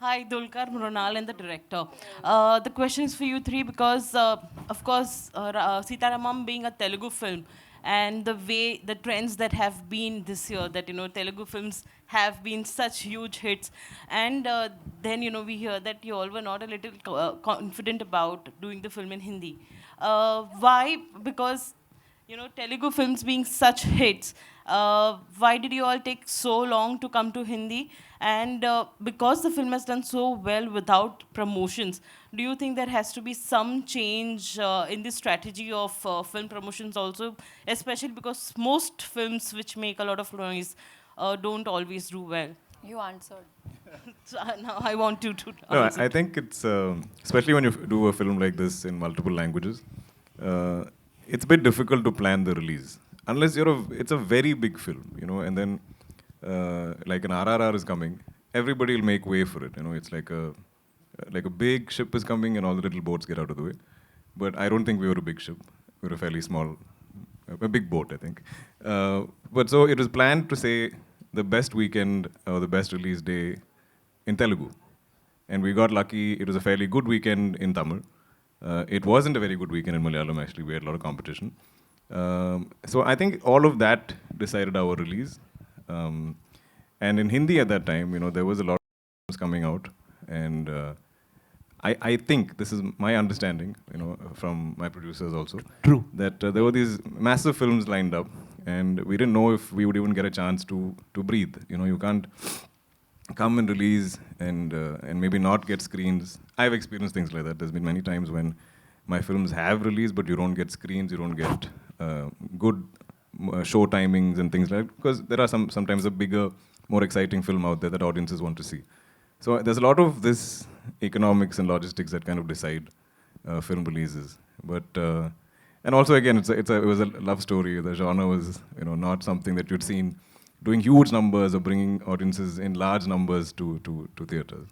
Hi, Dulquer, Mronal, and the director. The question is for you three because, of course, Sita Ramam being a Telugu film, and the way the trends that have been this year, that Telugu films have been such huge hits, and then we hear that you all were not a little confident about doing the film in Hindi. Why? Because Telugu films being such hits, why did you all take so long to come to Hindi? And because the film has done so well without promotions, do you think there has to be some change in the strategy of film promotions also? Especially because most films which make a lot of noise don't always do well. You answered. So, now I want you to No, answer. I think it's especially when you do a film like this in multiple languages, uh, it's a bit difficult to plan the release unless it's a very big film, and then like an RRR is coming, everybody will make way for it. It's like a big ship is coming and all the little boats get out of the way. But I don't think we were a big ship. We were a fairly small, a big boat, I think. But so it was planned to say the best weekend or the best release day in Telugu. And we got lucky, it was a fairly good weekend in Tamil. It wasn't a very good weekend in Malayalam, actually. We had a lot of competition. So I think all of that decided our release. And in Hindi at that time, there was a lot of films coming out. And I think, this is my understanding, from my producers also. True. That there were these massive films lined up. And we didn't know if we would even get a chance to breathe. You can't come and release and maybe not get screens. I've experienced things like that. There's been many times when my films have released, but you don't get screens, you don't get good show timings and things like that, because there are sometimes a bigger, more exciting film out there that audiences want to see. So there's a lot of this economics and logistics that kind of decide film releases. But and also again, it was a love story. The genre was not something that you'd seen doing huge numbers or bringing audiences in large numbers to theaters.